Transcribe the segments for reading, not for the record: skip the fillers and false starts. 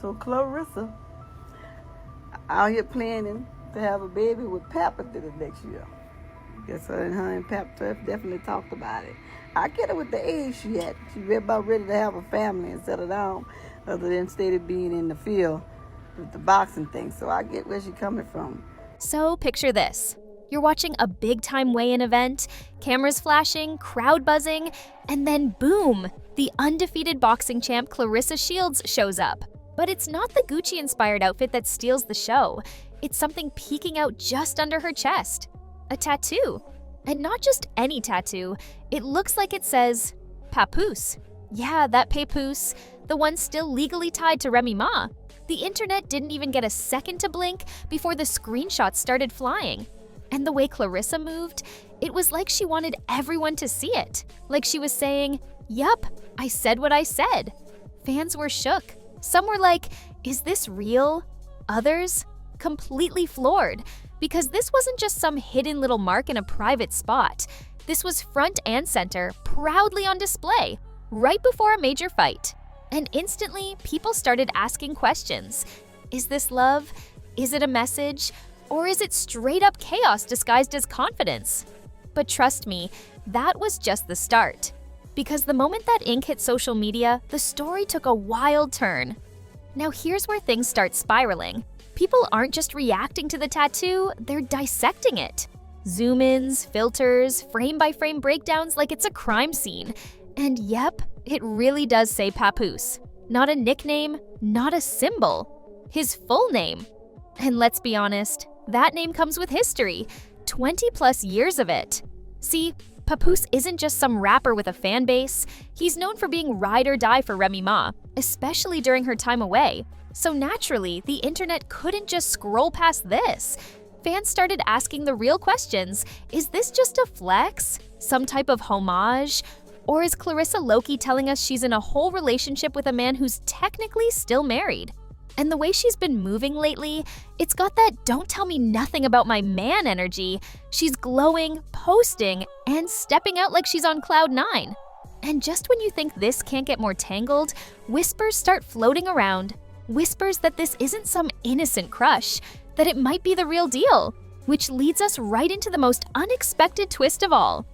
So Clarissa out here planning to have a baby with Papoose the next year. Guess her and Pap definitely talked about it. I get it with the age she had. She's about ready to have a family and settle down, other than instead of being in the field with the boxing thing. So I get where she's coming from. So picture this. You're watching a big-time weigh-in event, cameras flashing, crowd buzzing, and then boom, the undefeated boxing champ Clarissa Shields shows up. But it's not the Gucci-inspired outfit that steals the show. It's something peeking out just under her chest. A tattoo. And not just any tattoo. It looks like it says, Papoose. Yeah, that Papoose, the one still legally tied to Remy Ma. The internet didn't even get a second to blink before the screenshots started flying. And the way Clarissa moved, it was like she wanted everyone to see it. Like she was saying, yup, I said what I said. Fans were shook. Some were like, is this real? Others, completely floored. Because this wasn't just some hidden little mark in a private spot. This was front and center, proudly on display, right before a major fight. And instantly, people started asking questions. Is this love? Is it a message? Or is it straight up chaos disguised as confidence? But trust me, that was just the start. Because the moment that ink hit social media, the story took a wild turn. Now here's where things start spiraling. People aren't just reacting to the tattoo, they're dissecting it. Zoom-ins, filters, frame-by-frame breakdowns like it's a crime scene. And yep, it really does say Papoose. Not a nickname, not a symbol. His full name. And let's be honest, that name comes with history. 20+ years of it. See, Papoose isn't just some rapper with a fan base. He's known for being ride or die for Remy Ma, especially during her time away. So naturally, the internet couldn't just scroll past this. Fans started asking the real questions. Is this just a flex? Some type of homage? Or is Clarissa Loki telling us she's in a whole relationship with a man who's technically still married? And the way she's been moving lately, it's got that don't tell me nothing about my man energy. She's glowing, posting, and stepping out like she's on cloud 9. And just when you think this can't get more tangled, whispers start floating around. Whispers that this isn't some innocent crush, that it might be the real deal, which leads us right into the most unexpected twist of all.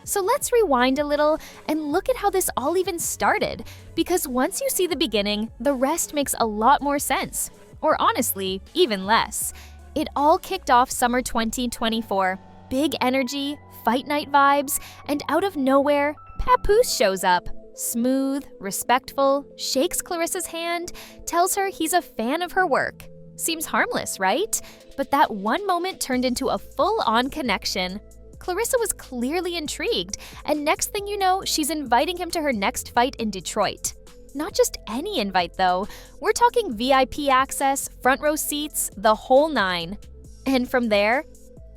So let's rewind a little and look at how this all even started, because once you see the beginning, the rest makes a lot more sense. Or honestly, even less. It all kicked off summer 2024. Big energy, fight night vibes, and out of nowhere, Papoose shows up. Smooth, respectful, shakes Clarissa's hand, tells her he's a fan of her work. Seems harmless, right? But that one moment turned into a full-on connection. Clarissa was clearly intrigued, and next thing you know, she's inviting him to her next fight in Detroit. Not just any invite, though. We're talking VIP access, front row seats, the whole 9. And from there,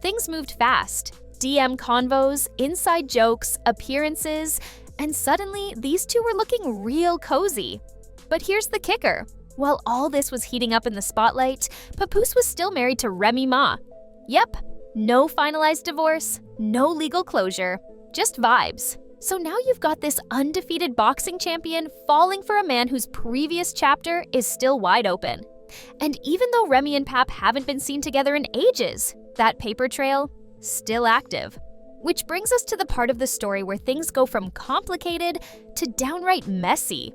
things moved fast. DM convos, inside jokes, appearances, and suddenly, these two were looking real cozy. But here's the kicker. While all this was heating up in the spotlight, Papoose was still married to Remy Ma. Yep, no finalized divorce, no legal closure, just vibes. So now you've got this undefeated boxing champion falling for a man whose previous chapter is still wide open. And even though Remy and Pap haven't been seen together in ages, that paper trail, still active. Which brings us to the part of the story where things go from complicated to downright messy.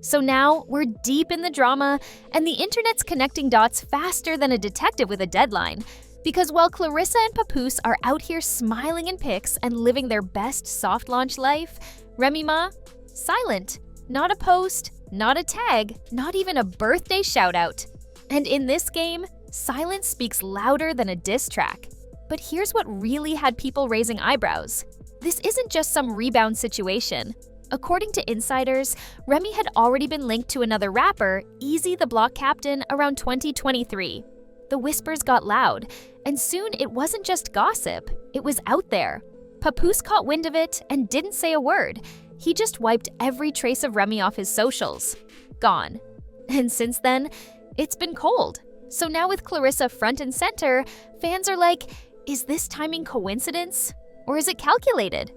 So now we're deep in the drama, and the internet's connecting dots faster than a detective with a deadline. Because while Clarissa and Papoose are out here smiling in pics and living their best soft launch life, Remy Ma, silent. Not a post, not a tag, not even a birthday shout-out. And in this game, silence speaks louder than a diss track. But here's what really had people raising eyebrows. This isn't just some rebound situation. According to insiders, Remy had already been linked to another rapper, Easy the Block Captain, around 2023. The whispers got loud, and soon it wasn't just gossip, it was out there. Papoose caught wind of it and didn't say a word. He just wiped every trace of Remy off his socials. Gone. And since then, it's been cold. So now with Clarissa front and center, fans are like, is this timing coincidence? Or is it calculated?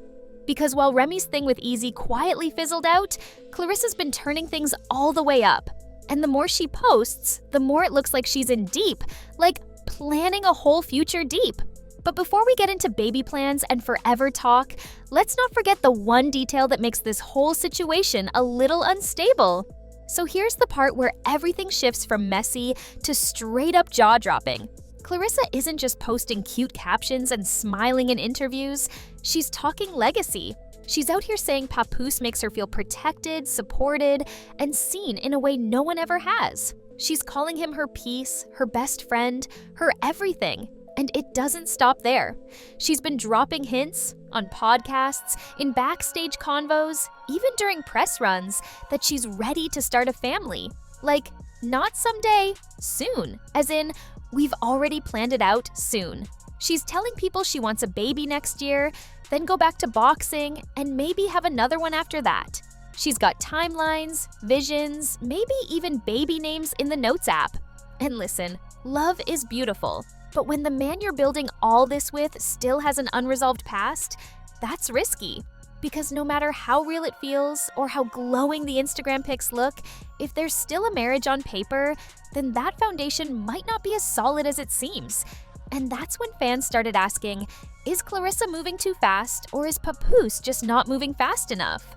Because while Remy's thing with Easy quietly fizzled out, Clarissa's been turning things all the way up. And the more she posts, the more it looks like she's in deep, like planning a whole future deep. But before we get into baby plans and forever talk, let's not forget the one detail that makes this whole situation a little unstable. So here's the part where everything shifts from messy to straight up jaw-dropping. Clarissa isn't just posting cute captions and smiling in interviews, she's talking legacy. She's out here saying Papoose makes her feel protected, supported, and seen in a way no one ever has. She's calling him her peace, her best friend, her everything. And it doesn't stop there. She's been dropping hints on podcasts, in backstage convos, even during press runs, that she's ready to start a family. Like, not someday, soon. As in, we've already planned it out soon. She's telling people she wants a baby next year, then go back to boxing, and maybe have another one after that. She's got timelines, visions, maybe even baby names in the Notes app. And listen, love is beautiful. But when the man you're building all this with still has an unresolved past, that's risky. Because no matter how real it feels or how glowing the Instagram pics look, if there's still a marriage on paper, then that foundation might not be as solid as it seems. And that's when fans started asking, is Clarissa moving too fast, or is Papoose just not moving fast enough?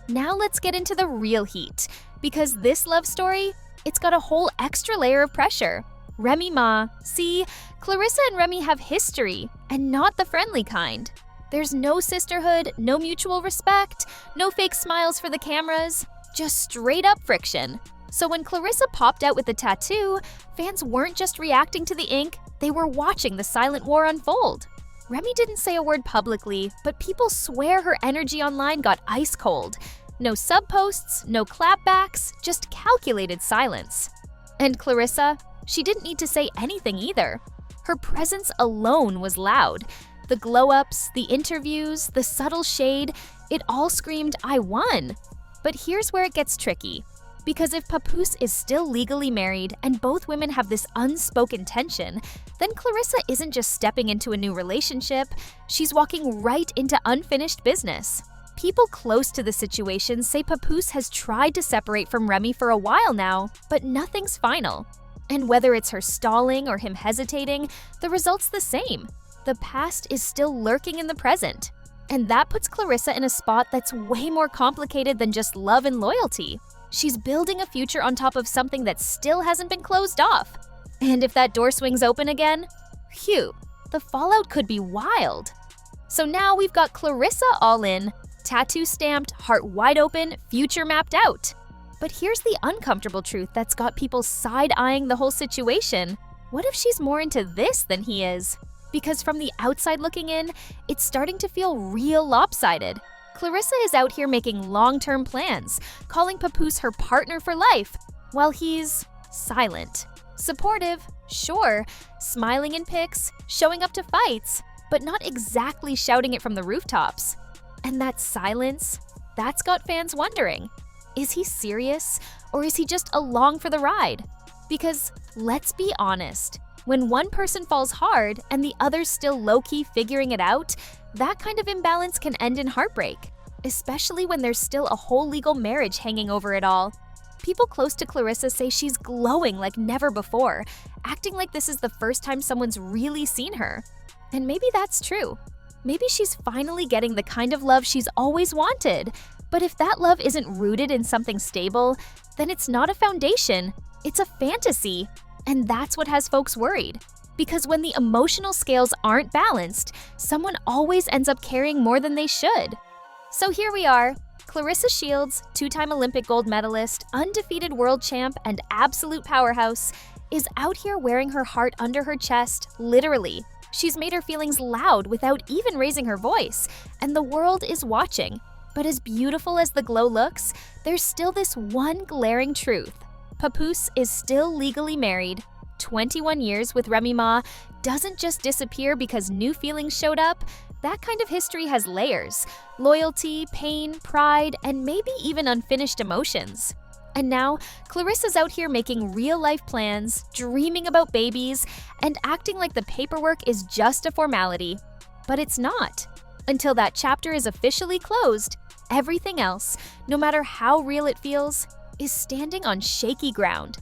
Now let's get into the real heat, because this love story, it's got a whole extra layer of pressure. Remy Ma. See, Clarissa and Remy have history, and not the friendly kind. There's no sisterhood, no mutual respect, no fake smiles for the cameras, just straight up friction. So when Clarissa popped out with the tattoo, fans weren't just reacting to the ink, they were watching the silent war unfold. Remy didn't say a word publicly, but people swear her energy online got ice cold. No sub posts, no clapbacks, just calculated silence. And Clarissa? She didn't need to say anything either. Her presence alone was loud. The glow-ups, the interviews, the subtle shade, it all screamed, I won. But here's where it gets tricky. Because if Papoose is still legally married and both women have this unspoken tension, then Clarissa isn't just stepping into a new relationship, she's walking right into unfinished business. People close to the situation say Papoose has tried to separate from Remy for a while now, but nothing's final. And whether it's her stalling or him hesitating, the result's the same. The past is still lurking in the present. And that puts Clarissa in a spot that's way more complicated than just love and loyalty. She's building a future on top of something that still hasn't been closed off. And if that door swings open again, phew, the fallout could be wild. So now we've got Clarissa all in, tattoo stamped, heart wide open, future mapped out. But here's the uncomfortable truth that's got people side-eyeing the whole situation. What if she's more into this than he is? Because from the outside looking in, it's starting to feel real lopsided. Clarissa is out here making long-term plans, calling Papoose her partner for life, while he's silent. Supportive, sure, smiling in pics, showing up to fights, but not exactly shouting it from the rooftops. And that silence, that's got fans wondering. Is he serious, or is he just along for the ride? Because let's be honest, when one person falls hard and the other's still low-key figuring it out, that kind of imbalance can end in heartbreak, especially when there's still a whole legal marriage hanging over it all. People close to Clarissa say she's glowing like never before, acting like this is the first time someone's really seen her. And maybe that's true. Maybe she's finally getting the kind of love she's always wanted. But if that love isn't rooted in something stable, then it's not a foundation, it's a fantasy. And that's what has folks worried. Because when the emotional scales aren't balanced, someone always ends up carrying more than they should. So here we are, Clarissa Shields, two-time Olympic gold medalist, undefeated world champ, and absolute powerhouse, is out here wearing her heart under her chest, literally. She's made her feelings loud without even raising her voice, and the world is watching. But as beautiful as the glow looks, there's still this one glaring truth. Papoose is still legally married. 21 years with Remy Ma doesn't just disappear because new feelings showed up. That kind of history has layers: loyalty, pain, pride, and maybe even unfinished emotions. And now, Clarissa's out here making real-life plans, dreaming about babies, and acting like the paperwork is just a formality. But it's not. Until that chapter is officially closed, everything else, no matter how real it feels, is standing on shaky ground.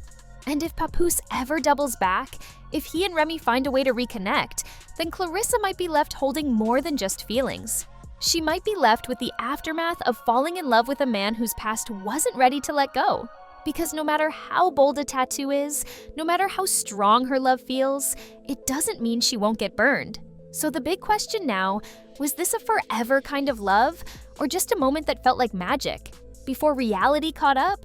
And if Papoose ever doubles back, if he and Remy find a way to reconnect, then Clarissa might be left holding more than just feelings. She might be left with the aftermath of falling in love with a man whose past wasn't ready to let go. Because no matter how bold a tattoo is, no matter how strong her love feels, it doesn't mean she won't get burned. So the big question now, was this a forever kind of love, or just a moment that felt like magic, before reality caught up?